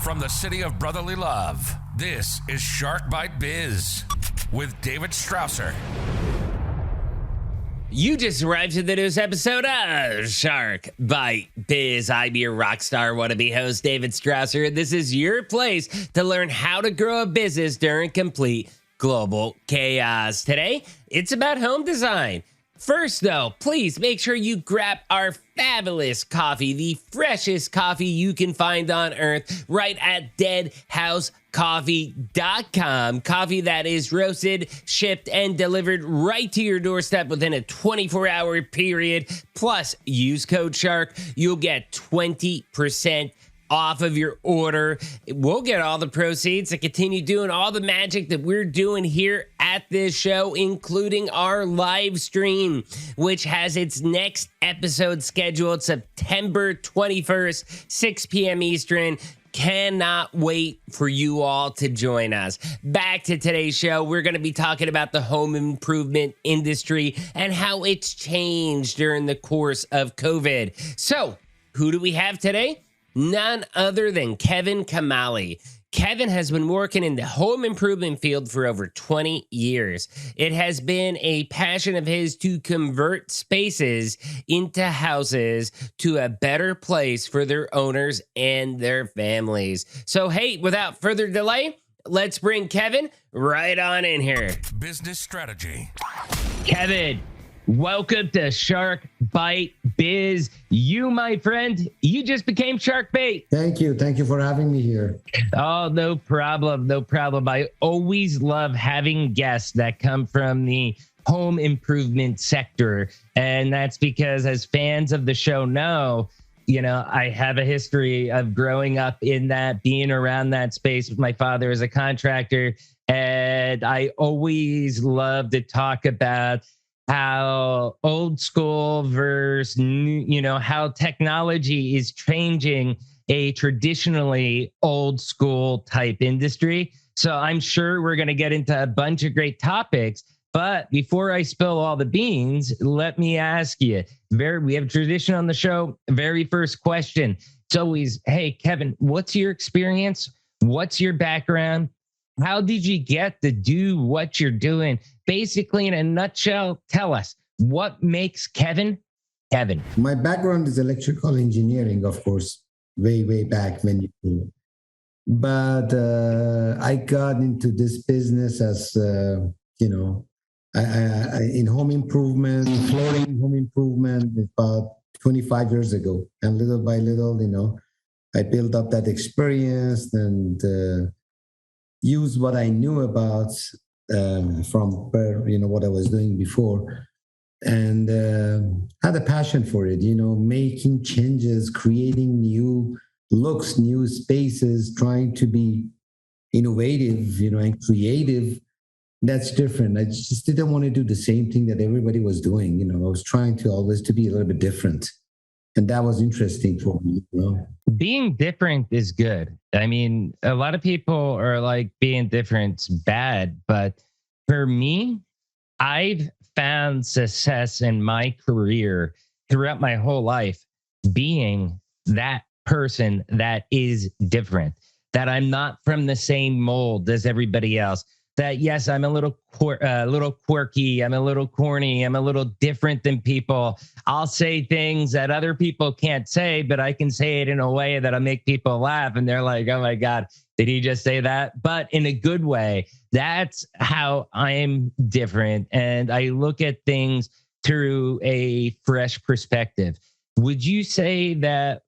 From the city of brotherly love, this is Shark Bite Biz with David Strausser. You just arrived to the newest episode of Shark Bite Biz. I'm your rock star wannabe host, David Strausser, and this is your place to learn how to grow a business during complete global chaos. Today, it's about home design. First, though, please make sure you grab our fabulous coffee, the freshest coffee you can find on earth, right at deadhousecoffee.com. Coffee that is roasted, shipped, and delivered right to your doorstep within a 24-hour period. Plus, use code SHARK. You'll get 20% off of your order. We'll get all the proceeds to continue doing all the magic that we're doing here at this show, including our live stream, which has its next episode scheduled September 21st, 6 p.m. Eastern. Cannot wait for you all to join us. Back to today's show, we're going to be talking about the home improvement industry and how it's changed during the course of COVID. So, who do we have today? None other than Kevin Kamali. Kevin has been working in the home improvement field for over 20 years. It has been a passion of his to convert spaces into houses to a better place for their owners and their families. So, hey, without further delay, let's bring Kevin right on in here. Business strategy. Kevin, welcome to Shark Bite Biz. You, my friend, you just became Shark Bait. Thank you. Thank you for having me here. Oh, no problem. No problem. I always love having guests that come from the home improvement sector. And that's because, as fans of the show know, I have a history of growing up in that, being around that space with my father as a contractor. And I always love to talk about how old school versus new, how technology is changing a traditionally old school type industry. So I'm sure we're going to get into a bunch of great topics. But before I spill all the beans, let me ask you, we have a tradition on the show. Very first question. It's always, hey, Kevin, what's your experience? What's your background? How did you get to do what you're doing? Basically, in a nutshell, tell us what makes Kevin, Kevin. My background is electrical engineering, of course, way back when you. But I got into this business as, in home improvement, flooring home improvement about 25 years ago. And little by little, I built up that experience and use what I knew about from what I was doing before, and had a passion for it. Making changes, creating new looks, new spaces, trying to be innovative, and creative. That's different. I just didn't want to do the same thing that everybody was doing. I was trying to always to be a little bit different. And that was interesting for me. Being different is good. I mean, a lot of people are like, being different's bad. But for me, I've found success in my career throughout my whole life being that person that is different, that I'm not from the same mold as everybody else. That, yes, I'm a little quirky, I'm a little corny, I'm a little different than people. I'll say things that other people can't say, but I can say it in a way that'll make people laugh. And they're like, oh my God, did he just say that? But in a good way. That's how I'm different. And I look at things through a fresh perspective. Would you say that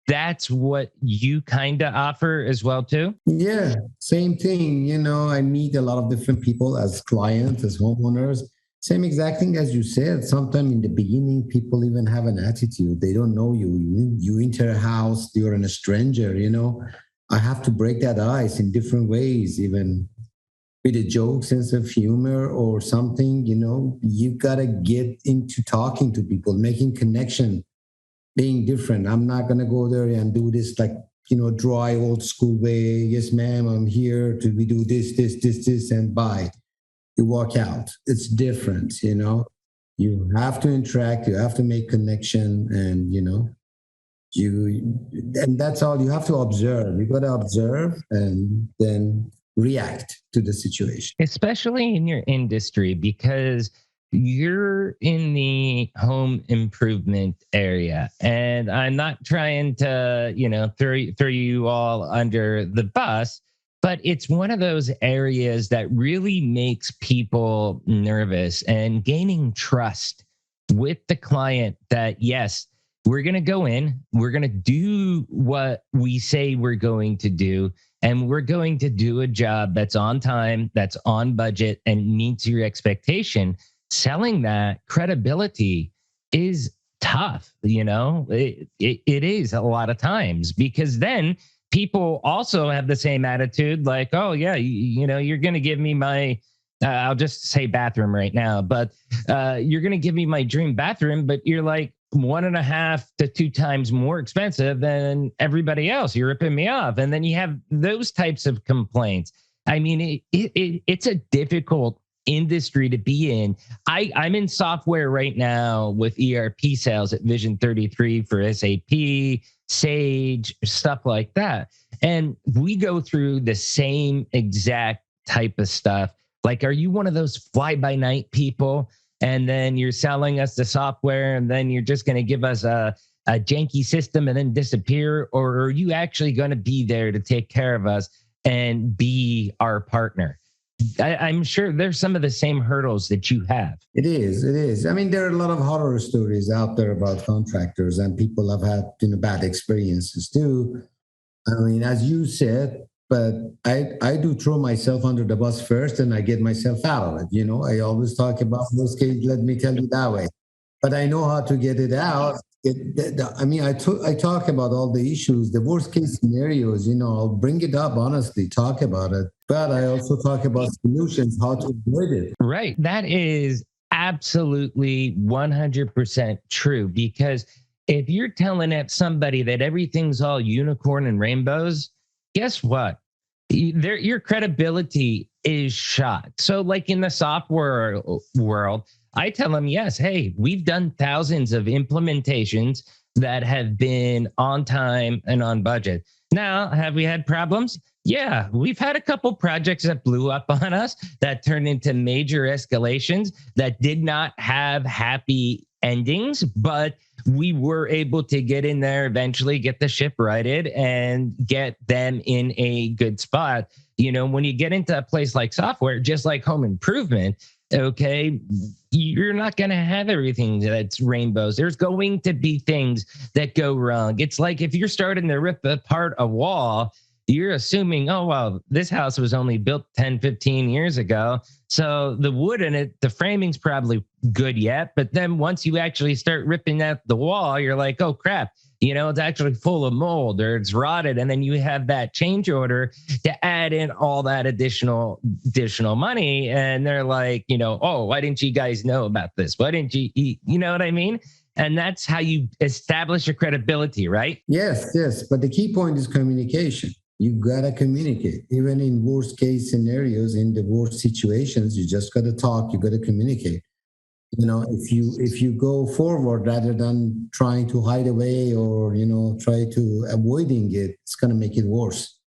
that's what you kind of offer as well, too? Yeah, same thing. I meet a lot of different people as clients, as homeowners. Same exact thing as you said. Sometimes in the beginning, people even have an attitude. They don't know you. You enter a house, you're a stranger, I have to break that ice in different ways, even with a joke, sense of humor or something. You got to get into talking to people, making connection, being different. I'm not going to go there and do this like, dry old school way. Yes, ma'am, I'm here to we do this, and bye. You walk out. It's different, You have to interact. You have to make connection and, And that's all you have to observe. You got to observe and then react to the situation. Especially in your industry, because you're in the home improvement area. And I'm not trying to, throw you all under the bus, but it's one of those areas that really makes people nervous, and gaining trust with the client that, yes, we're going to go in, we're going to do what we say we're going to do, and we're going to do a job that's on time, that's on budget, and meets your expectation. Selling that credibility is tough. It is a lot of times, because then people also have the same attitude, like, oh yeah, you're going to give me my I'll just say bathroom right now, but you're going to give me my dream bathroom, but you're like 1.5 to 2 times more expensive than everybody else. You're ripping me off. And then you have those types of complaints. I mean, it's a difficult industry to be in. I'm in software right now with ERP sales at Vision 33 for SAP, Sage, stuff like that. And we go through the same exact type of stuff. Like, are you one of those fly by night people? And then you're selling us the software, and then you're just going to give us a janky system and then disappear? Or are you actually going to be there to take care of us and be our partner? I'm sure there's some of the same hurdles that you have. It is. I mean, there are a lot of horror stories out there about contractors, and people have had bad experiences too. I mean, as you said, but I do throw myself under the bus first, and I get myself out of it. I always talk about worst case, let me tell you that way. But I know how to get it out. I talk about all the issues, the worst case scenarios, I'll bring it up, honestly, talk about it. But I also talk about solutions, how to avoid it. Right. That is absolutely 100% true, because if you're telling somebody that everything's all unicorn and rainbows, guess what? Your credibility is shot. So like in the software world, I tell them, yes, hey, we've done thousands of implementations that have been on time and on budget. Now, have we had problems? Yeah, we've had a couple projects that blew up on us, that turned into major escalations, that did not have happy endings, but we were able to get in there eventually, get the ship righted, and get them in a good spot. When you get into a place like software, just like home improvement, okay, you're not going to have everything that's rainbows. There's going to be things that go wrong. It's like if you're starting to rip apart a wall, you're assuming, oh, well, this house was only built 10, 15 years ago. So the wood in it, the framing's probably good yet. But then once you actually start ripping out the wall, you're like, oh, crap, it's actually full of mold, or it's rotted. And then you have that change order to add in all that additional money. And they're like, oh, why didn't you guys know about this? Why didn't you know what I mean? And that's how you establish your credibility, right? Yes. But the key point is communication. You got to communicate. Even in worst case scenarios, in the worst situations, you just got to talk. You got to communicate. If you go forward rather than trying to hide away or, try to avoiding it, it's going to make it worse.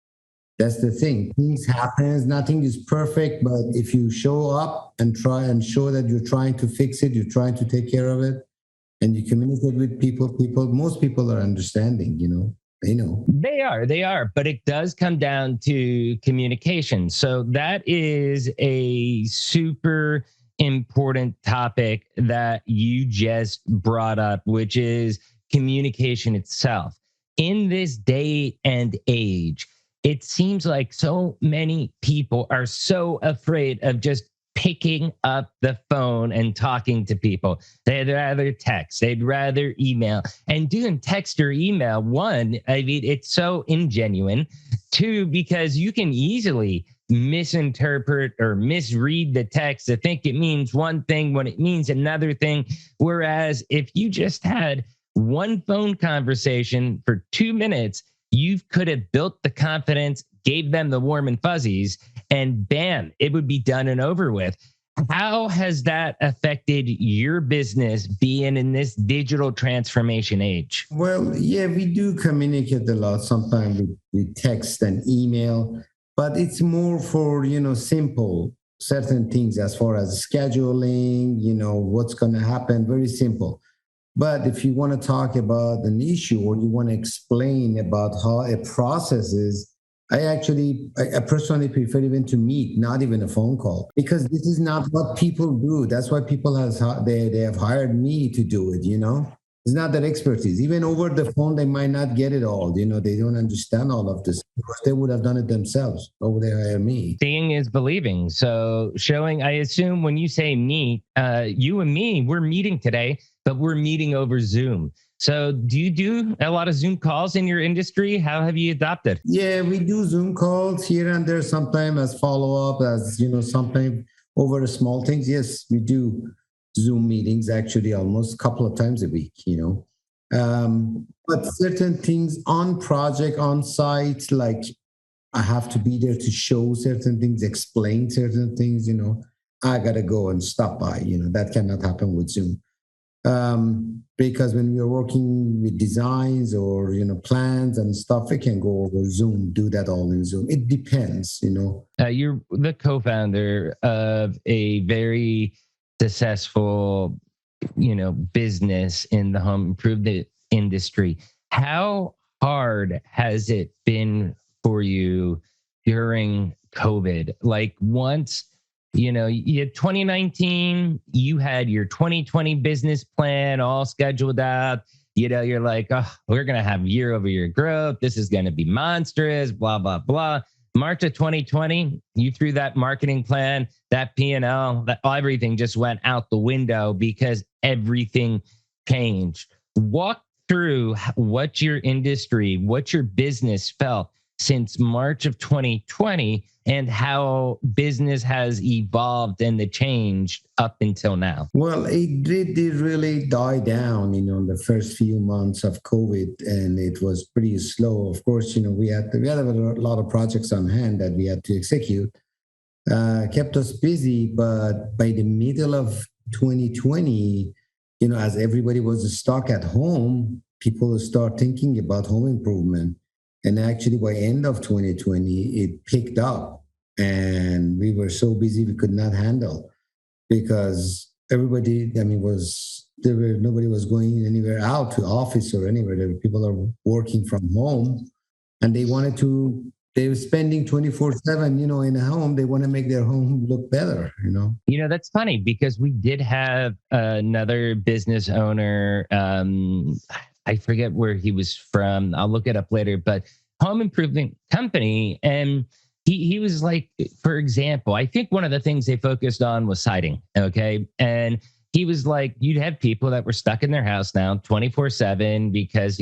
That's the thing. Things happen. Nothing is perfect. But if you show up and try and show that you're trying to fix it, you're trying to take care of it, and you communicate with most people are understanding, They are, but it does come down to communication. So that is a super important topic that you just brought up, which is communication itself. In this day and age, it seems like so many people are so afraid of just picking up the phone and talking to people. They'd rather text, they'd rather email. And doing text or email, one, I mean, it's so ingenuine. Two, because you can easily misinterpret or misread the text to think it means one thing when it means another thing. Whereas if you just had one phone conversation for 2 minutes, you could have built the confidence, gave them the warm and fuzzies, and bam, it would be done and over with. How has that affected your business being in this digital transformation age? Well, yeah, we do communicate a lot. Sometimes we text and email, but it's more for, simple certain things as far as scheduling, what's going to happen, very simple. But if you want to talk about an issue or you want to explain about how a process is, I personally prefer even to meet, not even a phone call, because this is not what people do. That's why they have hired me to do it. It's not their expertise. Even over the phone, they might not get it all. They don't understand all of this because they would have done it themselves. Why would they hire me? Seeing is believing. So showing, I assume when you say meet, you and me, we're meeting today, but we're meeting over Zoom. So do you do a lot of Zoom calls in your industry? How have you adopted? Yeah, we do Zoom calls here and there sometimes as follow up, as sometimes over small things. Yes, we do Zoom meetings actually almost a couple of times a week. But certain things on project, on site, like I have to be there to show certain things, explain certain things. I gotta go and stop by. That cannot happen with Zoom. Because when we are working with designs or plans and stuff, it can go over Zoom. Do that all in Zoom. It depends. You're the co-founder of a very successful, business in the home improvement industry. How hard has it been for you during COVID? Like once, you had 2019, you had your 2020 business plan all scheduled out. You're like, oh, we're going to have year over year growth. This is going to be monstrous, blah, blah, blah. March of 2020, you threw that marketing plan, that P&L, that everything just went out the window because everything changed. Walk through what your industry, what your business felt since March of 2020 and how business has evolved and the change up until now. Well, it did really die down, in the first few months of COVID, and it was pretty slow. Of course, we had a lot of projects on hand that we had to execute. Kept us busy, but by the middle of 2020, as everybody was stuck at home, people start thinking about home improvement. And actually, by end of 2020, it picked up, and we were so busy we could not handle because everybody, nobody was going anywhere out to office or anywhere. There were people are working from home, and they were spending 24/7, in a home. They want to make their home look better. That's funny because we did have another business owner. I forget where he was from. I'll look it up later, but home improvement company. And he was like, for example, I think one of the things they focused on was siding. Okay. And he was like, you'd have people that were stuck in their house now 24/7 because,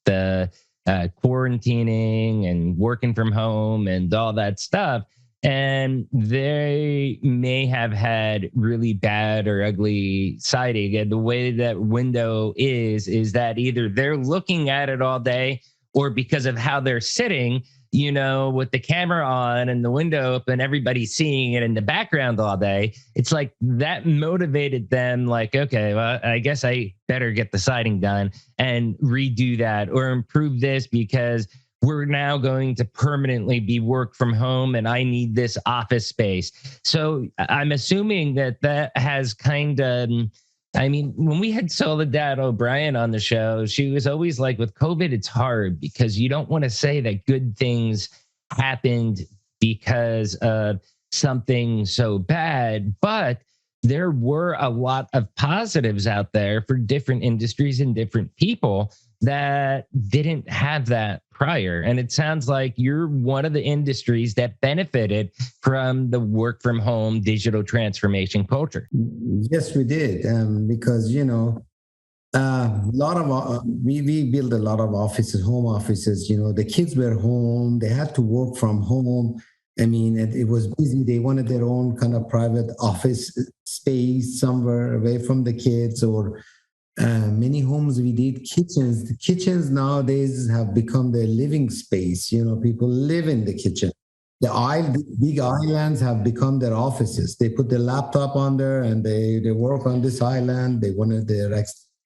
the quarantining and working from home and all that stuff. And they may have had really bad or ugly siding. And the way that window is that either they're looking at it all day or because of how they're sitting, with the camera on and the window open, everybody's seeing it in the background all day. It's like that motivated them like, okay, well, I guess I better get the siding done and redo that or improve this because we're now going to permanently be work from home and I need this office space. So I'm assuming that has kind of, when we had Soledad O'Brien on the show, she was always like, with COVID, it's hard because you don't want to say that good things happened because of something so bad, but there were a lot of positives out there for different industries and different people that didn't have that prior. And it sounds like you're one of the industries that benefited from the work from home digital transformation culture. Yes, we did. Because, a lot of we built a lot of offices, home offices. The kids were home; they had to work from home. It was busy. They wanted their own kind of private office space somewhere away from the kids. Or many homes we did kitchens. The kitchens nowadays have become their living space. People live in the kitchen. the big islands have become their offices. They put their laptop on there and they work on this island. They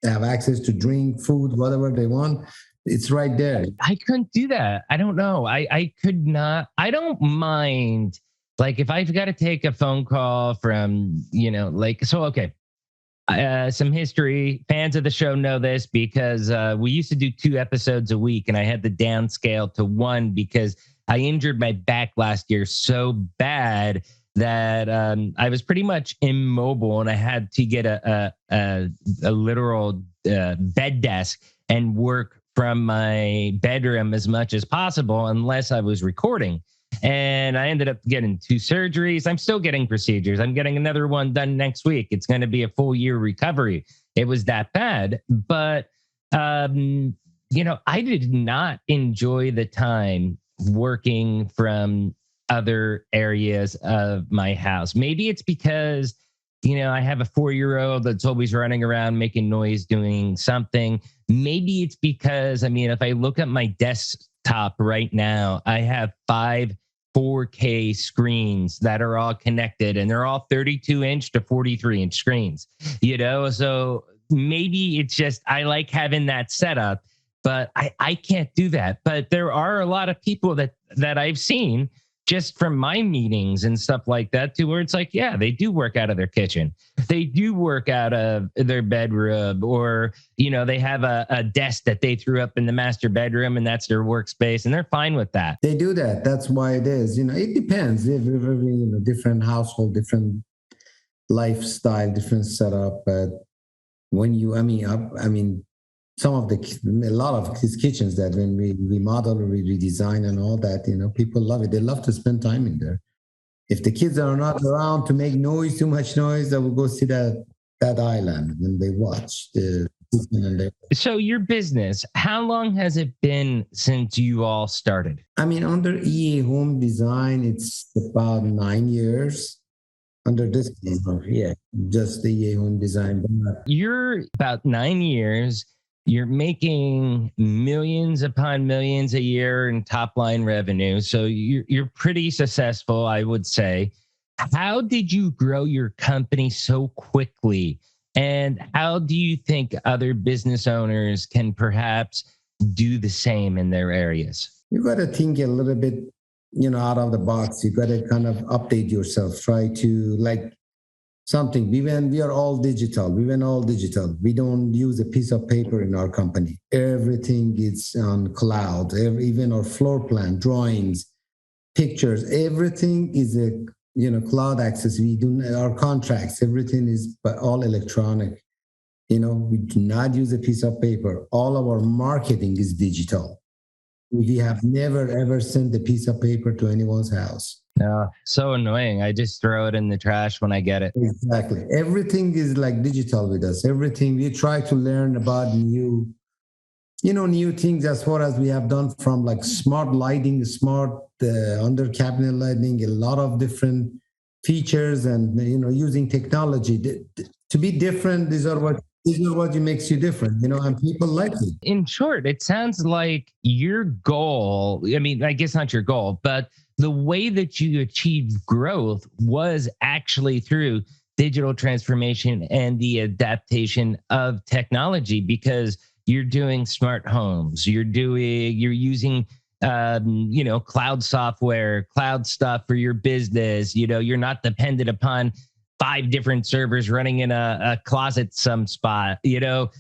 have access to drink, food, whatever they want. It's right there. I couldn't do that. I don't know. I could not. I don't mind. Like if I've got to take a phone call from, okay. Some history. Fans of the show know this because we used to do 2 episodes a week, and I had to downscale to 1 because I injured my back last year so bad that I was pretty much immobile, and I had to get a literal bed desk and work from my bedroom as much as possible, unless I was recording. And I ended up getting 2 surgeries. I'm still getting procedures. I'm getting another one done next week. It's going to be a full year recovery. It was that bad. But, I did not enjoy the time working from other areas of my house. Maybe it's because, I have a 4-year-old that's always running around making noise, doing something. Maybe it's because, if I look at my desktop right now, I have 5 4K screens that are all connected, and they're all 32-inch to 43-inch screens, So maybe it's just, I like having that setup, but I can't do that. But there are a lot of people that I've seen just from my meetings and stuff like that too, where it's like, yeah, they do work out of their kitchen. They do work out of their bedroom, or, they have a desk that they threw up in the master bedroom and that's their workspace, and they're fine with that. They do that. That's why it is. It depends. Every different household, different lifestyle, different setup. But when a lot of these kitchens that when we remodel or we redesign and all that, people love it. They love to spend time in there. If the kids are not around to make too much noise, they will go see that island and they watch the. So your business, how long has it been since you all started? Under EA Home Design, it's about 9 years. Under this, just the EA Home Design. You're about 9 years. You're making millions upon millions a year in top line revenue. So you're pretty successful, I would say. How did you grow your company so quickly? And how do you think other business owners can perhaps do the same in their areas? You got to think a little bit, out of the box. You got to kind of update yourself. Try to something. We are all digital. We went all digital. We don't use a piece of paper in our company. Everything is on cloud. Even our floor plan, drawings, pictures, everything is a cloud access. We do our contracts. Everything is all electronic. We do not use a piece of paper. All of our marketing is digital. We have never ever sent a piece of paper to anyone's house. No, so annoying. I just throw it in the trash when I get it. Exactly. Everything is digital with us. Everything we try to learn about new things as far as we have done, from smart lighting, smart under cabinet lighting, a lot of different features, and using technology to be different. These are what makes you different, and people like it. In short, it sounds like your goal, I guess not your goal, but the way that you achieved growth was actually through digital transformation and the adaptation of technology, because you're doing smart homes, you're using cloud software, cloud stuff for your business. You're not dependent upon 5 different servers running in a closet some spot. You're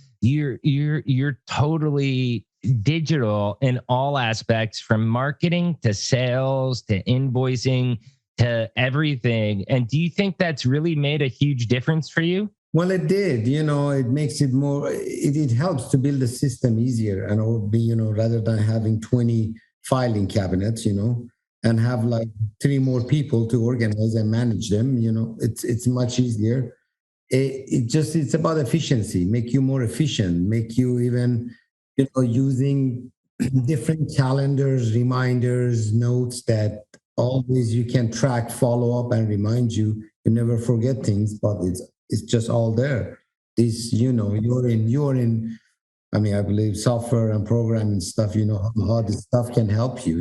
totally digital in all aspects, from marketing to sales to invoicing to everything. And do you think that's really made a huge difference for you? Well, it did. It makes it more. It helps to build the system easier, and rather than having 20 filing cabinets, and have 3 more people to organize and manage them. It's much easier. It's about efficiency. Make you more efficient. Make you even using different calendars, reminders, notes that always you can track, follow up, and remind you. You never forget things, but it's just all there. You're in. I believe software and programming stuff. How this stuff can help you.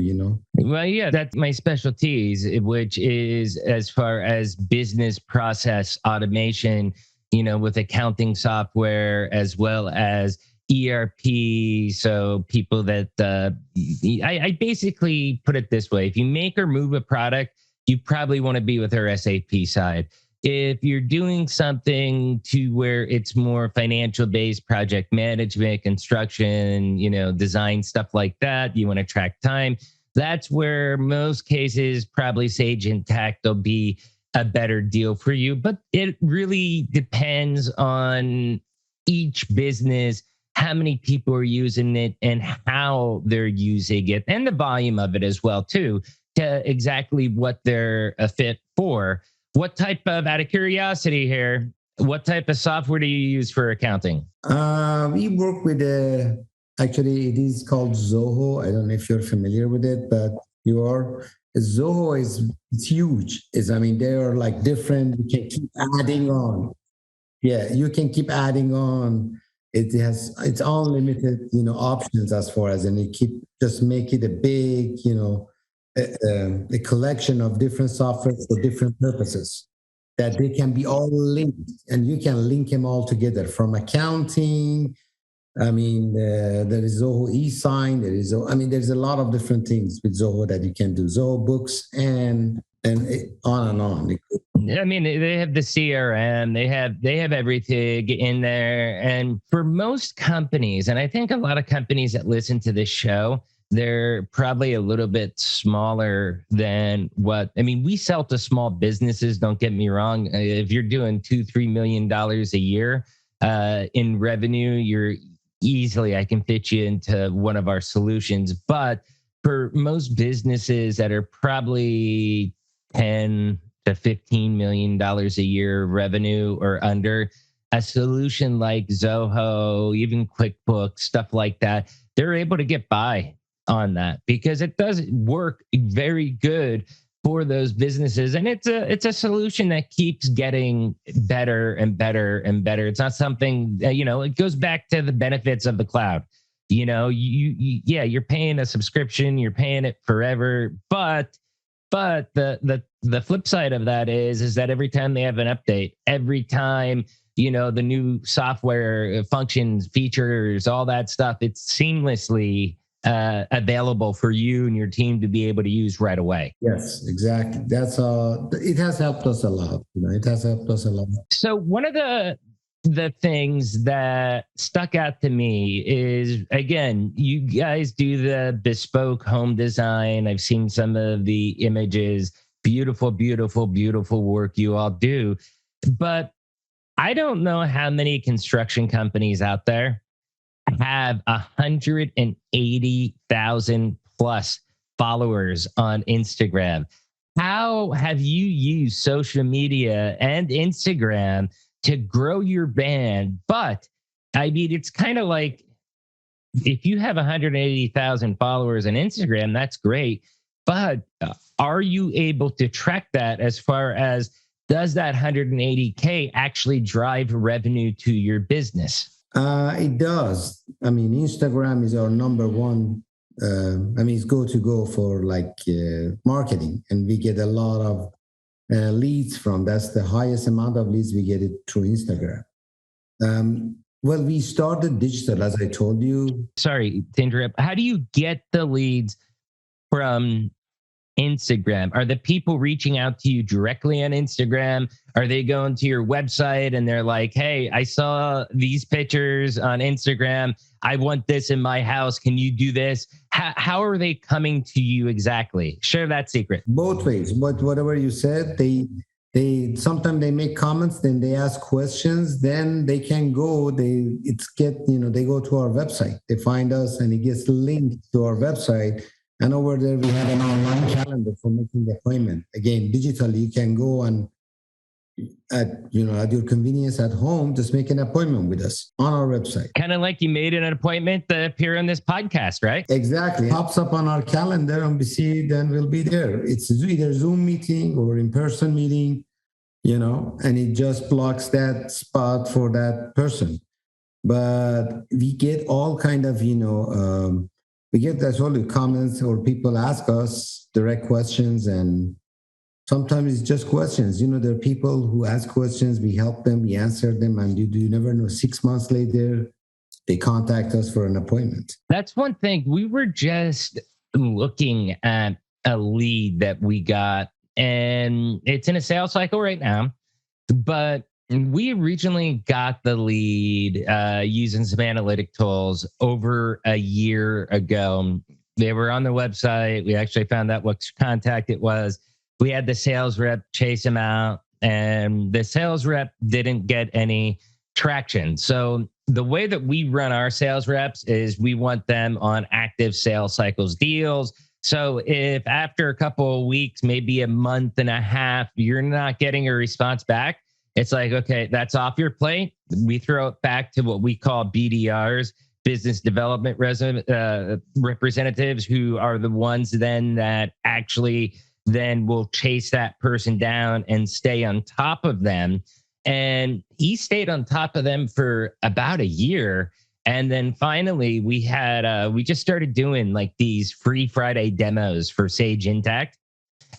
Well, yeah, that's my specialties, which is as far as business process automation, with accounting software as well as ERP. So people that I basically put it this way: if you make or move a product, you probably want to be with our SAP side. If you're doing something to where it's more financial based, project management, construction, design, stuff like that, you want to track time, that's where most cases probably Sage Intacct will be a better deal for you. But it really depends on each business, how many people are using it and how they're using it, and the volume of it as well, too, to exactly what they're a fit for. What type of, out of curiosity here, what type of software do you use for accounting? We work with actually it is called Zoho. I don't know if you're familiar with it, but you are. Zoho is it's huge. I mean, they are like different. You can keep adding on. Yeah, you can keep adding on. It has its unlimited, options as far as, and you keep just make it a big, a collection of different software for different purposes that they can be all linked, and you can link them all together from accounting. I mean, there is Zoho e-sign. There's a lot of different things with Zoho that you can do. Zoho books and on and on. I mean, they have the CRM, they have everything in there. And for most companies, and I think a lot of companies that listen to this show, they're probably a little bit smaller than we sell to small businesses. Don't get me wrong. If you're doing $2-3 million a year in revenue, you're easily, I can fit you into one of our solutions. But for most businesses that are probably 10 to $15 million a year revenue or under, a solution like Zoho, even QuickBooks, stuff like that, they're able to get by on that because it does work very good for those businesses. And it's a solution that keeps getting better and better and better. It's not something that, it goes back to the benefits of the cloud. You're paying a subscription, you're paying it forever, but the flip side of that is that every time they have an update, every time the new software functions, features, all that stuff, it's seamlessly available for you and your team to be able to use right away. Yes, exactly. That's it has helped us a lot. It has helped us a lot. So one of the things that stuck out to me is, again, you guys do the bespoke home design. I've seen some of the images, beautiful, beautiful, beautiful work you all do. But I don't know how many construction companies out there have 180,000 plus followers on Instagram. How have you used social media and Instagram to grow your band? But I mean, it's kind of like if you have 180,000 followers on Instagram, that's great. But are you able to track that as far as does that 180K actually drive revenue to your business? It does. I mean, Instagram is our number one. It's go for marketing, and we get a lot of leads from. That's the highest amount of leads we get it through Instagram. Well, we started digital, as I told you. Sorry to interrupt. How do you get the leads from Instagram? Are the people reaching out to you directly on Instagram? Are they going to your website and they're like, hey, I saw these pictures on Instagram. I want this in my house. Can you do this? How are they coming to you exactly? Share that secret. Both ways. But whatever you said, they sometimes they make comments, then they ask questions, then they can go. They go to our website. They find us, and it gets linked to our website. And over there, we have an online calendar for making the appointment. Again, digitally, you can go and at your convenience at home, just make an appointment with us on our website. Kind of like you made an appointment to appear on this podcast, right? Exactly. It pops up on our calendar and we see it, then we'll be there. It's either Zoom meeting or in-person meeting, and it just blocks that spot for that person. But we get all kind of, we get that's all the comments or people ask us direct questions, and sometimes it's just questions. There are people who ask questions, we help them, we answer them, and you never know, 6 months later, they contact us for an appointment. That's one thing. We were just looking at a lead that we got, and it's in a sales cycle right now, but we originally got the lead using some analytic tools over a year ago. They were on the website. We actually found out what contact it was. We had the sales rep chase him out, and the sales rep didn't get any traction. So the way that we run our sales reps is we want them on active sales cycles deals. So if after a couple of weeks, maybe a month and a half, you're not getting a response back, it's like, okay, that's off your plate. We throw it back to what we call BDRs, business development representatives, who are the ones then that actually then will chase that person down and stay on top of them. And he stayed on top of them for about a year. And then finally we just started doing like these free Friday demos for Sage Intacct.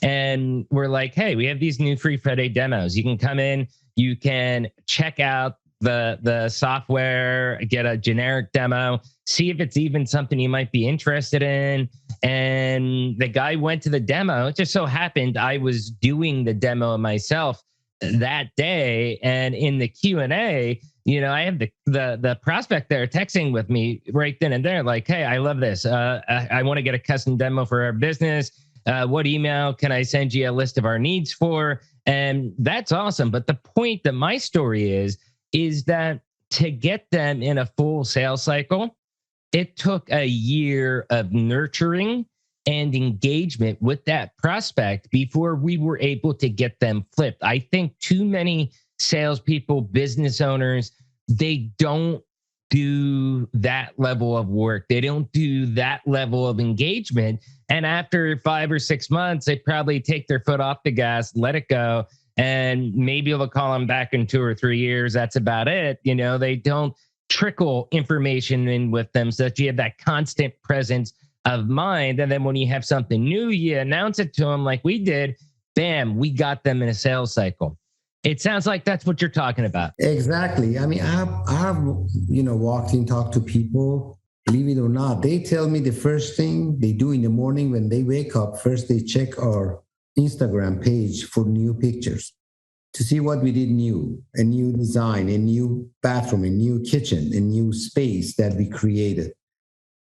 And we're like, hey, we have these new free Friday demos. You can come in, you can check out the software, get a generic demo, see if it's even something you might be interested in. And the guy went to the demo. It just so happened I was doing the demo myself that day, and in the Q&A, I have the prospect there texting with me right then and there, like, hey, I love this. I want to get a custom demo for our business. What email can I send you a list of our needs for? And that's awesome. But the point that my story is that to get them in a full sales cycle, it took a year of nurturing and engagement with that prospect before we were able to get them flipped. I think too many salespeople, business owners, they don't do that level of work. They don't do that level of engagement. And after 5 or 6 months, they probably take their foot off the gas, let it go, and maybe they'll call them back in 2 or 3 years. That's about it. They don't trickle information in with them so that you have that constant presence of mind. And then when you have something new, you announce it to them like we did, bam, we got them in a sales cycle. It sounds like that's what you're talking about. Exactly. I mean, I've walked in, talked to people, believe it or not, they tell me the first thing they do in the morning when they wake up, first they check our Instagram page for new pictures to see what we did new, a new design, a new bathroom, a new kitchen, a new space that we created.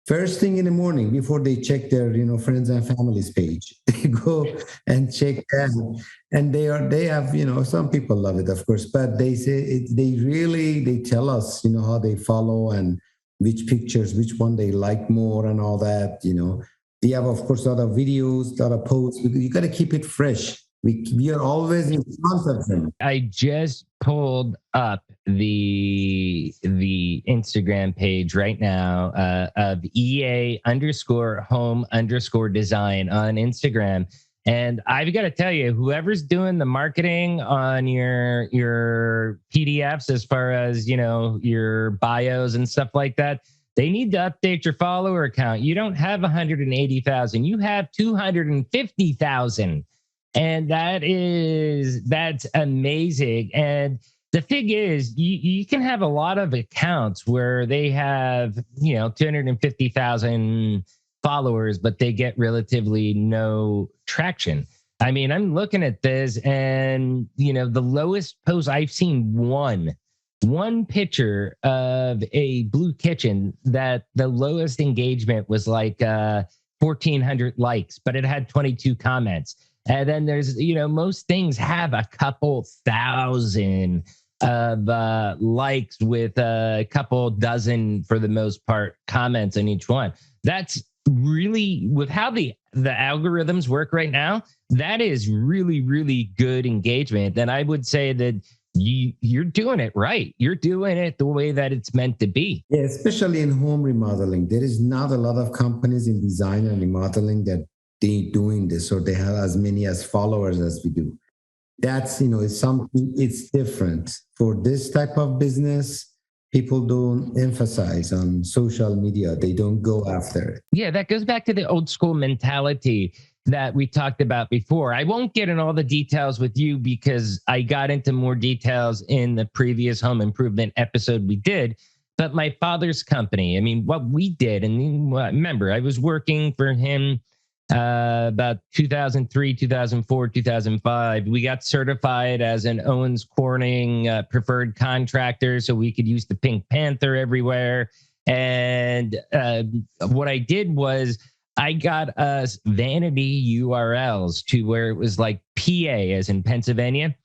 First thing in the morning, before they check their, friends and families page, they go and check that. And they have, some people love it, of course, but they say they tell us, how they follow and which pictures, which one they like more and all that, We have, of course, a lot of videos, a lot of posts. You got to keep it fresh. We are always in front of them. I just pulled up the Instagram page right now of EA_home_design on Instagram. And I've got to tell you, whoever's doing the marketing on your PDFs, as far as, your bios and stuff like that, they need to update your follower count. You don't have 180,000. You have 250,000. And that's amazing. And the thing is, you can have a lot of accounts where they have, 250,000 followers, but they get relatively no traction. I mean, I'm looking at this and, the lowest post I've seen, one picture of a blue kitchen that the lowest engagement was like 1,400 likes, but it had 22 comments. And then there's, most things have a couple thousand of likes with a couple dozen, for the most part, comments on each one. That's really, with how the algorithms work right now, that is really, really good engagement. And I would say that you're doing it right. You're doing it the way that it's meant to be. Yeah, especially in home remodeling. There is not a lot of companies in design and remodeling that they doing this, or they have as many as followers as we do. That's, it's something, it's different for this type of business. people don't emphasize on social media. They don't go after it. Yeah, that goes back to the old school mentality that we talked about before. I won't get in all the details with you because I got into more details in the previous home improvement episode we did. But my father's company, I mean, what we did, and remember, I was working for him about 2003, 2004, 2005. We got certified as an Owens Corning preferred contractor, so we could use the Pink Panther everywhere. And what I did was I got us vanity URLs to where it was like PA, as in Pennsylvania,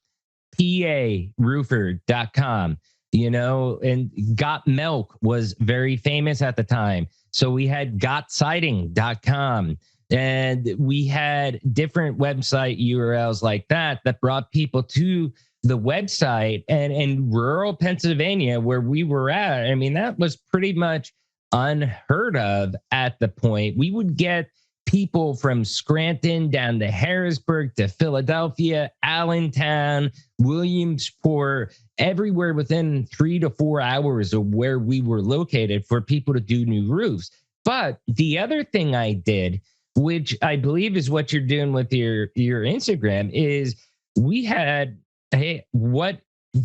paroofer.com, and Got Milk was very famous at the time. So we had gotsiding.com. And we had different website URLs like that brought people to the website. And in rural Pennsylvania, where we were at, I mean, that was pretty much unheard of at the point. We would get people from Scranton down to Harrisburg to Philadelphia, Allentown, Williamsport, everywhere within 3 to 4 hours of where we were located for people to do new roofs. But the other thing I did, which I believe is what you're doing with your Instagram, is we had what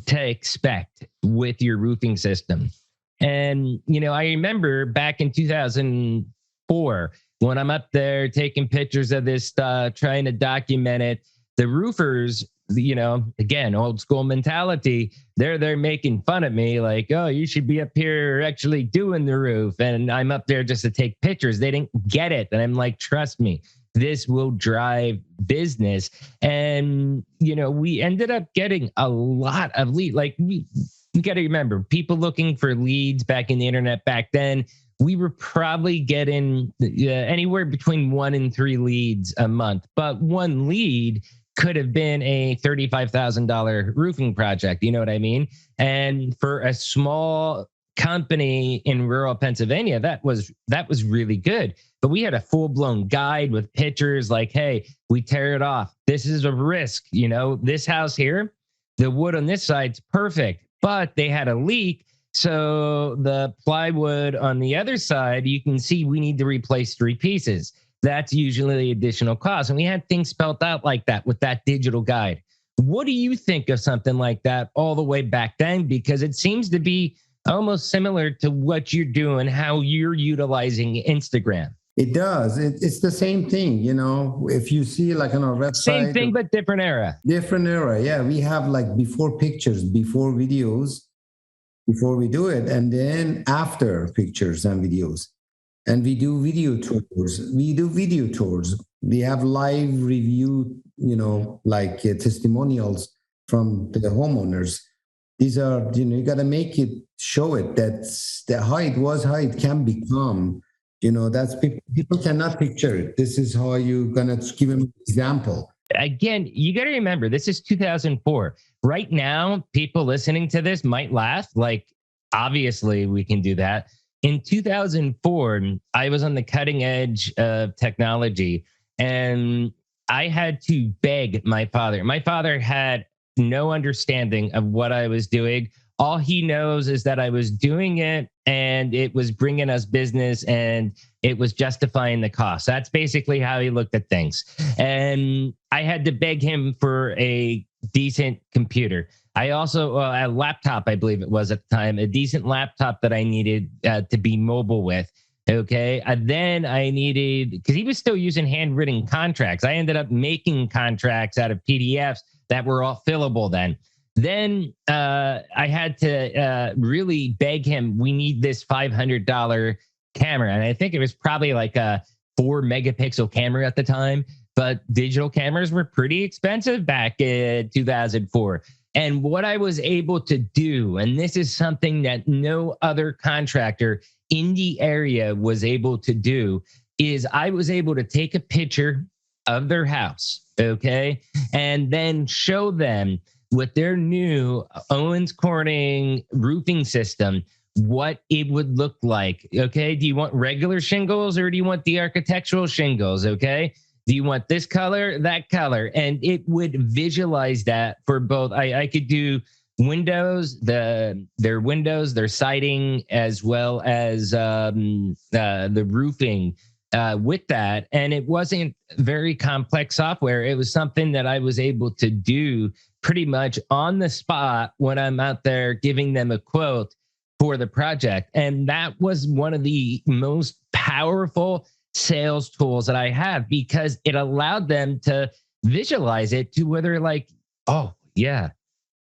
to expect with your roofing system. And, I remember back in 2004, when I'm up there taking pictures of this stuff, trying to document it, the roofers, again, old school mentality, they're making fun of me like, oh, you should be up here actually doing the roof. And I'm up there just to take pictures. They didn't get it. And I'm like, trust me, this will drive business. And, we ended up getting a lot of leads. Like we got to remember, people looking for leads back in the internet back then, we were probably getting anywhere between 1 and 3 leads a month. But one lead could have been a $35,000 roofing project. You know what I mean? And for a small company in rural Pennsylvania, that was really good. But we had a full-blown guide with pictures like, hey, we tear it off. This is a risk. This house here, the wood on this side's perfect, but they had a leak. So the plywood on the other side, you can see we need to replace 3 pieces. That's usually the additional cost. And we had things spelled out like that with that digital guide. What do you think of something like that all the way back then? Because it seems to be almost similar to what you're doing, how you're utilizing Instagram. It does. It's the same thing, if you see like on our website. Same thing, but different era. Different era. Yeah. We have like before pictures, before videos, before we do it, and then after pictures and videos. And we do video tours. We have live review, like testimonials from the homeowners. These are, you got to make it, show it that's how it was, how it can become. That's people cannot picture it. This is how you're going to give them an example. Again, you got to remember, this is 2004. Right now, people listening to this might laugh. Like, obviously, we can do that. In 2004, I was on the cutting edge of technology, and I had to beg my father. My father had no understanding of what I was doing. All he knows is that I was doing it, and it was bringing us business, and it was justifying the cost. That's basically how he looked at things. And I had to beg him for a decent computer. I also, a laptop, I believe it was at the time, a decent laptop that I needed to be mobile with. Okay. Then I needed, because he was still using handwritten contracts. I ended up making contracts out of PDFs that were all fillable then. Then I had to really beg him, we need this $500 camera. And I think it was probably like a 4 megapixel camera at the time, but digital cameras were pretty expensive back in 2004. And what I was able to do, and this is something that no other contractor in the area was able to do, is I was able to take a picture of their house, okay, and then show them with their new Owens Corning roofing system what it would look like, okay? Do you want regular shingles or do you want the architectural shingles, okay? Do you want this color, that color? And it would visualize that for both. I could do windows, their windows, their siding, as well as the roofing with that. And it wasn't very complex software. It was something that I was able to do pretty much on the spot when I'm out there giving them a quote for the project. And that was one of the most powerful sales tools that I have, because it allowed them to visualize it to where they're like, oh, yeah,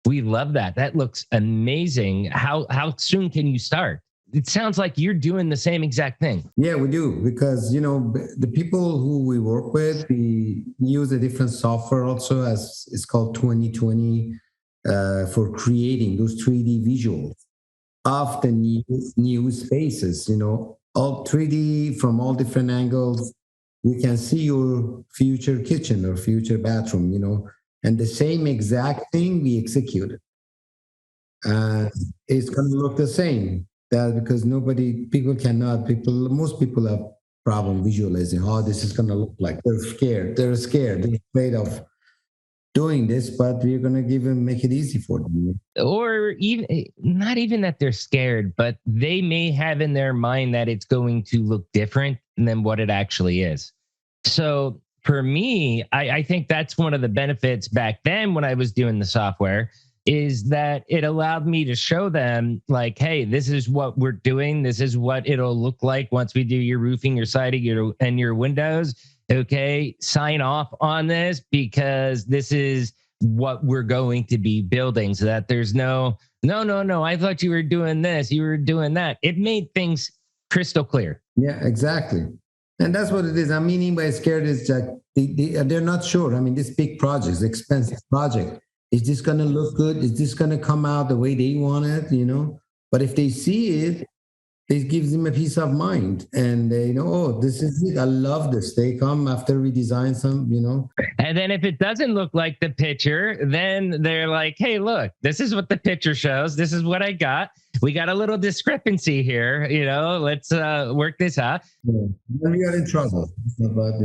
we love that. That looks amazing. How soon can you start? It sounds like you're doing the same exact thing. Yeah, we do, because the people who we work with, we use a different software also, as it's called 2020, for creating those 3D visuals of the new spaces. All 3D from all different angles. You can see your future kitchen or future bathroom. And the same exact thing we executed. It's going to look the same. That because most people have problem visualizing how this is going to look like. They're scared. They're afraid of doing this, but we're going to make it easy for them. Or even not even that they're scared, but they may have in their mind that it's going to look different than what it actually is. So for me, I think that's one of the benefits back then when I was doing the software, is that it allowed me to show them like, hey, this is what we're doing. This is what it'll look like once we do your roofing, your siding, and your windows. Okay, sign off on this, because this is what we're going to be building, so that there's no, I thought you were doing this, you were doing that. It made things crystal clear. Yeah, exactly. And that's what it is. I mean, by scared is that they're not sure. I mean, this big project, expensive project, is this going to look good? Is this going to come out the way they want it? But if they see it, it gives them a peace of mind, and they know, oh, this is it. I love this. They come after we design some. And then if it doesn't look like the picture, then they're like, hey, look, this is what the picture shows. This is what I got. We got a little discrepancy here. Let's work this out. Yeah. Then we got in trouble.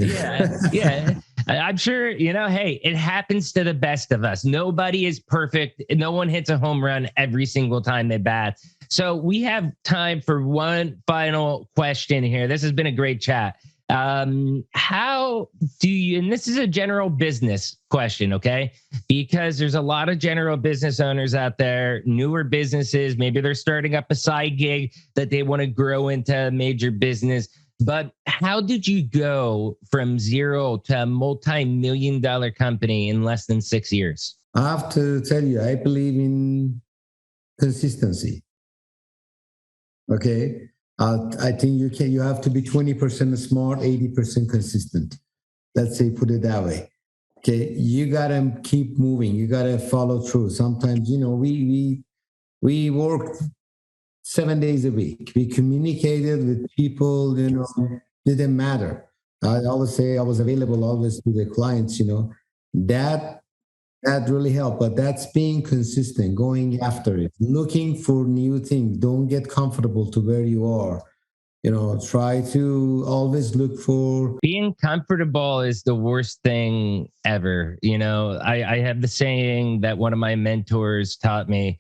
Yeah. I'm sure, hey, it happens to the best of us. Nobody is perfect. No one hits a home run every single time they bat. So we have time for one final question here. This has been a great chat. How do you, and this is a general business question, okay? Because there's a lot of general business owners out there, newer businesses, maybe they're starting up a side gig that they want to grow into a major business. But how did you go from zero to a multi-million-dollar company in less than 6 years? I have to tell you, I believe in consistency. Okay. I think you have to be 20% smart, 80% consistent. Let's say, put it that way. Okay. You got to keep moving. You got to follow through. Sometimes, we work 7 days a week. We communicated with people, didn't matter. I always say I was available always to the clients, that really helped. But that's being consistent, going after it, looking for new things. Don't get comfortable to where you are. Try to always look for. Being comfortable is the worst thing ever. I have the saying that one of my mentors taught me: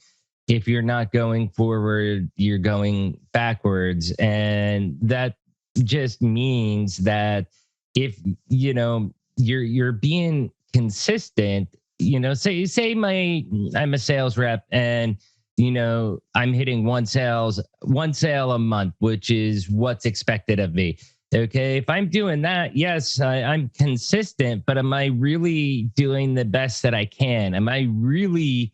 if you're not going forward, you're going backwards. And that just means that if, you're being consistent, say I'm a sales rep, and, I'm hitting one sale a month, which is what's expected of me. Okay. If I'm doing that, yes, I'm consistent, but am I really doing the best that I can? Am I really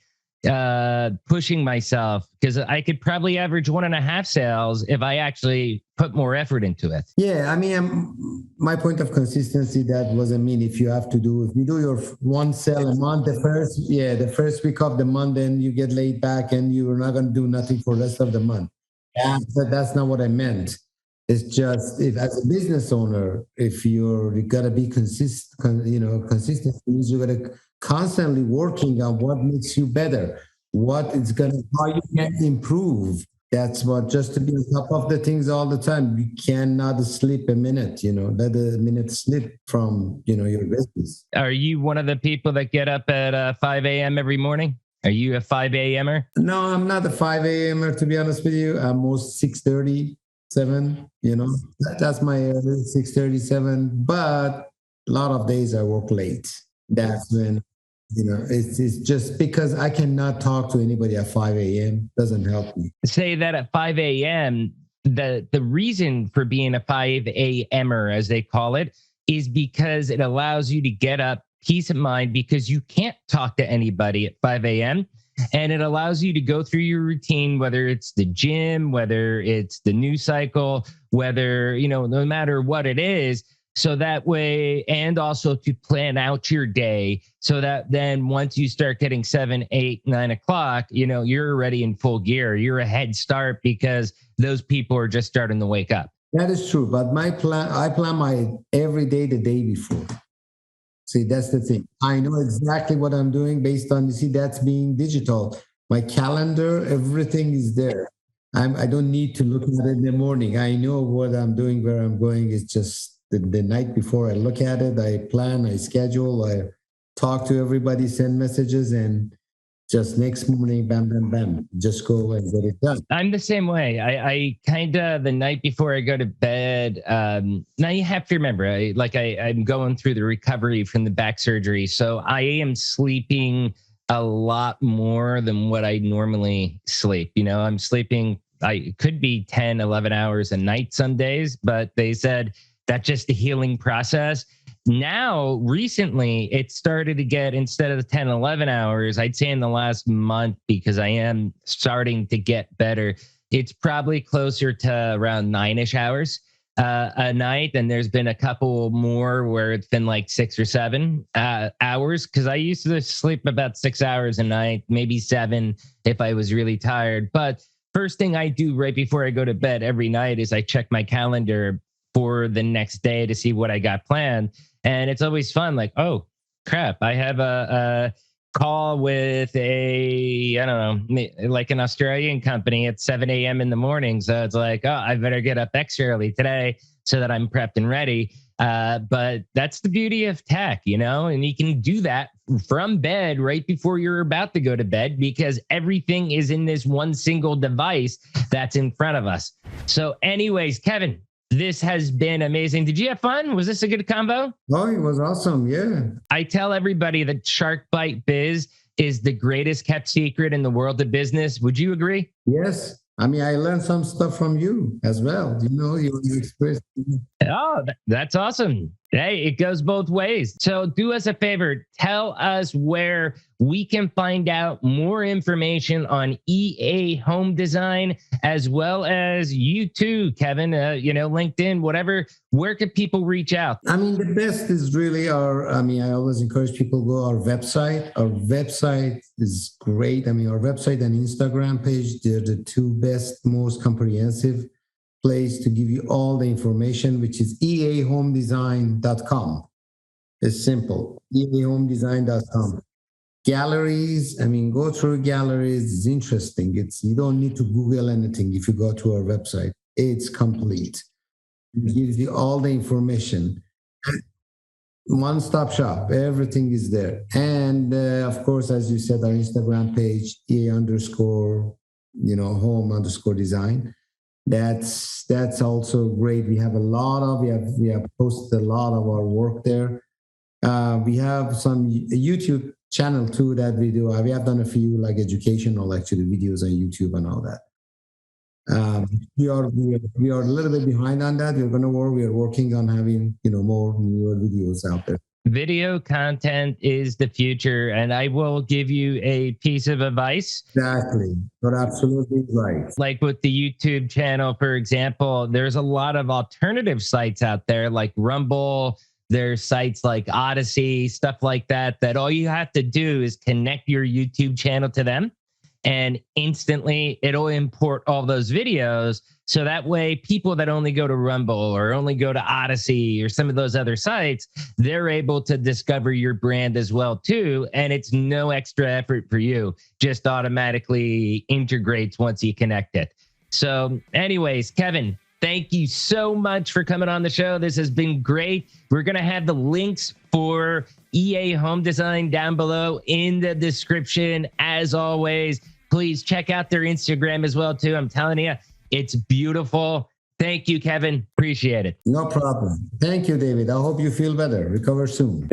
pushing myself? Because I could probably average 1.5 sales if I actually put more effort into it. Yeah, I mean, my point of consistency, that was, if you do your one sale a month, the first week of the month, then you get laid back and you're not going to do nothing for the rest of the month. That's not what I meant. It's just, if as a business owner, if you got to be consistent, means you got to constantly working on what makes you better, how you can improve. That's what, just to be on top of the things all the time. You cannot sleep a minute, let a minute slip from, your business. Are you one of the people that get up at 5 a.m. every morning? Are you a 5 a.m.er? No, I'm not a 5 a.m.er, to be honest with you. I'm most 6:37, That's my 6:37. But a lot of days I work late. That's when, it's just because I cannot talk to anybody at 5 a.m. doesn't help me. Say that at 5 a.m., the reason for being a 5 a.m.er, as they call it, is because it allows you to get up, peace of mind, because you can't talk to anybody at 5 a.m. And it allows you to go through your routine, whether it's the gym, whether it's the news cycle, whether, no matter what it is. So that way, and also to plan out your day so that then once you start getting 7, 8, 9 o'clock, you're already in full gear. You're a head start because those people are just starting to wake up. That is true. But I plan my every day the day before. See, that's the thing. I know exactly what I'm doing based on, that's being digital. My calendar, everything is there. I don't need to look at it in the morning. I know what I'm doing, where I'm going. It's just the night before I look at it, I plan, I schedule, I talk to everybody, send messages, and just next morning, bam, bam, bam, just go and get it done. I'm the same way. I kind of, the night before I go to bed, now you have to remember, I'm going through the recovery from the back surgery. So I am sleeping a lot more than what I normally sleep. I'm sleeping, I could be 10, 11 hours a night some days, but they said that's just the healing process. Now, recently, it started to get, instead of the 10, 11 hours, I'd say in the last month, because I am starting to get better, it's probably closer to around 9-ish hours a night. And there's been a couple more where it's been like 6 or 7 hours, because I used to sleep about 6 hours a night, maybe 7 if I was really tired. But first thing I do right before I go to bed every night is I check my calendar for the next day to see what I got planned. And it's always fun. Like, oh, crap, I have a call with like an Australian company at 7 a.m. in the morning. So it's like, oh, I better get up extra early today so that I'm prepped and ready. But that's the beauty of tech, and you can do that from bed right before you're about to go to bed, because everything is in this one single device that's in front of us. So anyways, Kevin, this has been amazing. Did you have fun? Was this a good combo? Oh, it was awesome. Yeah. I tell everybody that Shark Bite Biz is the greatest kept secret in the world of business. Would you agree? Yes. I learned some stuff from you as well. You expressed. Oh, that's awesome. Hey, it goes both ways. So do us a favor. Tell us where we can find out more information on EA Home Design, as well as you too, Kevin, LinkedIn, whatever. Where can people reach out? The best is really I always encourage people to go our website. Our website is great. Our website and Instagram page, they're the two best, most comprehensive place to give you all the information, which is eahomedesign.com. It's simple, eahomedesign.com. Galleries, go through galleries. It's interesting. You don't need to Google anything. If you go to our website, it's complete. It gives you all the information. One-stop shop. Everything is there. And of course, as you said, our Instagram page, ea_home_design. That's also great. We have we have posted a lot of our work there. We have some YouTube channel too that we do. We have done a few like educational videos on YouTube and all that. We are a little bit behind on that. We are working on having more newer videos out there. Video content is the future, and I will give you a piece of advice. Exactly. You're absolutely right. Like with the YouTube channel, for example, there's a lot of alternative sites out there like Rumble. There's sites like Odyssey, stuff like that all you have to do is connect your YouTube channel to them, and instantly it'll import all those videos. So that way people that only go to Rumble or only go to Odyssey or some of those other sites, they're able to discover your brand as well too. And it's no extra effort for you, just automatically integrates once you connect it. So anyways, Kevin, thank you so much for coming on the show. This has been great. We're going to have the links for EA Home Design down below in the description. As always, please check out their Instagram as well, too. I'm telling you, it's beautiful. Thank you, Kevin. Appreciate it. No problem. Thank you, David. I hope you feel better. Recover soon.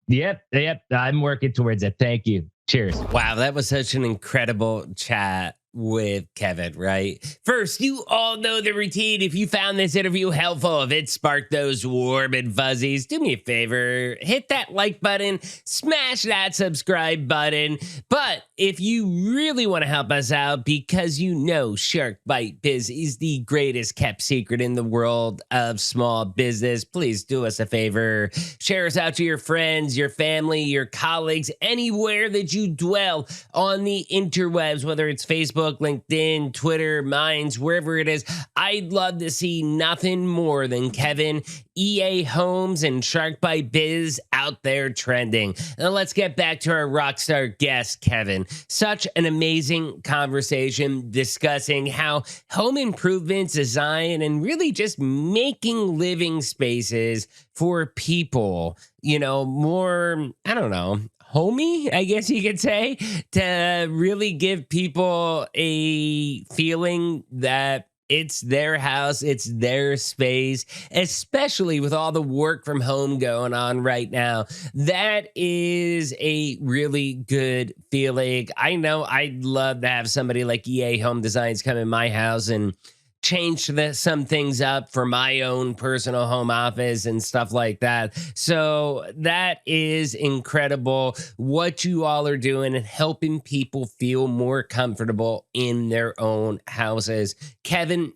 Yep. I'm working towards it. Thank you. Cheers. Wow, that was such an incredible chat with Kevin, right? First, you all know the routine. If you found this interview helpful, if it sparked those warm and fuzzies, do me a favor, hit that like button, smash that subscribe button. But if you really want to help us out, because you know Shark Bite Biz is the greatest kept secret in the world of small business, please do us a favor. Share us out to your friends, your family, your colleagues, anywhere that you dwell on the interwebs, whether it's Facebook, LinkedIn, Twitter, Minds, wherever it is. I'd love to see nothing more than Kevin, EA Homes, and Shark Bite Biz out there trending. Now let's get back to our rock star guest, Kevin. Such an amazing conversation discussing how home improvements, design, and really just making living spaces for people, more, I don't know, homey, I guess you could say, to really give people a feeling that it's their house, it's their space, especially with all the work from home going on right now. That is a really good feeling. I know I'd love to have somebody like EA Home Designs come in my house and change some things up for my own personal home office and stuff like that. So that is incredible what you all are doing and helping people feel more comfortable in their own houses. Kevin,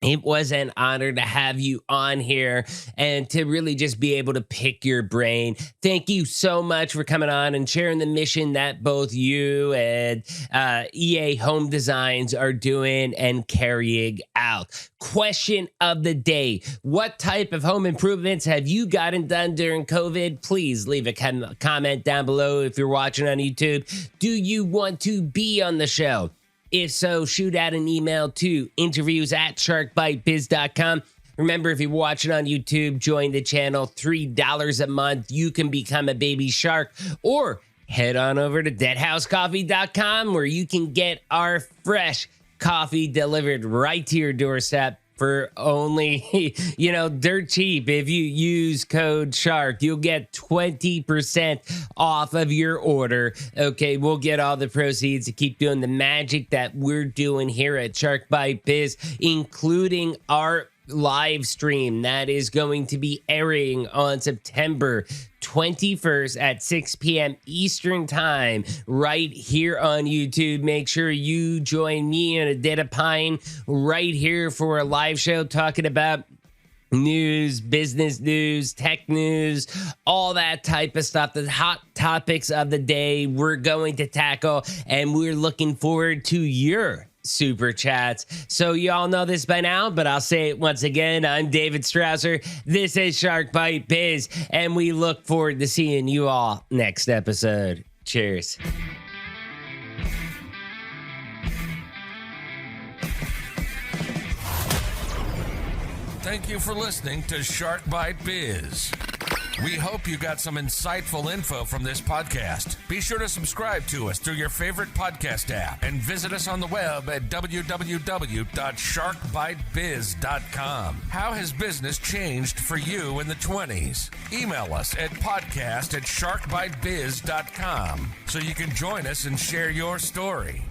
it was an honor to have you on here and to really just be able to pick your brain. Thank you so much for coming on and sharing the mission that both you and EA Home Designs are doing and carrying out. Question of the day. What type of home improvements have you gotten done during COVID? Please leave a comment down below if you're watching on YouTube. Do you want to be on the show? If so, shoot out an email to interviews@sharkbitebiz.com. Remember, if you're watching on YouTube, join the channel. $3 a month. You can become a baby shark, or head on over to deadhousecoffee.com where you can get our fresh coffee delivered right to your doorstep for only, dirt cheap. If you use code SHARK, you'll get 20% off of your order. Okay, we'll get all the proceeds to keep doing the magic that we're doing here at Shark Bite Biz, including our live stream that is going to be airing on September 21st at 6 p.m. Eastern Time right here on YouTube. Make sure you join me and Adita Pine right here for a live show talking about news, business news, tech news, all that type of stuff, the hot topics of the day we're going to tackle, and we're looking forward to your super chats. So you all know this by now, but I'll say it once again. I'm David Strausser. This is Shark Bite Biz, and we look forward to seeing you all next episode. Cheers. Thank you for listening to Shark Bite Biz. We hope you got some insightful info from this podcast. Be sure to subscribe to us through your favorite podcast app and visit us on the web at www.sharkbitebiz.com. How has business changed for you in the 20s? Email us at podcast@sharkbitebiz.com so you can join us and share your story.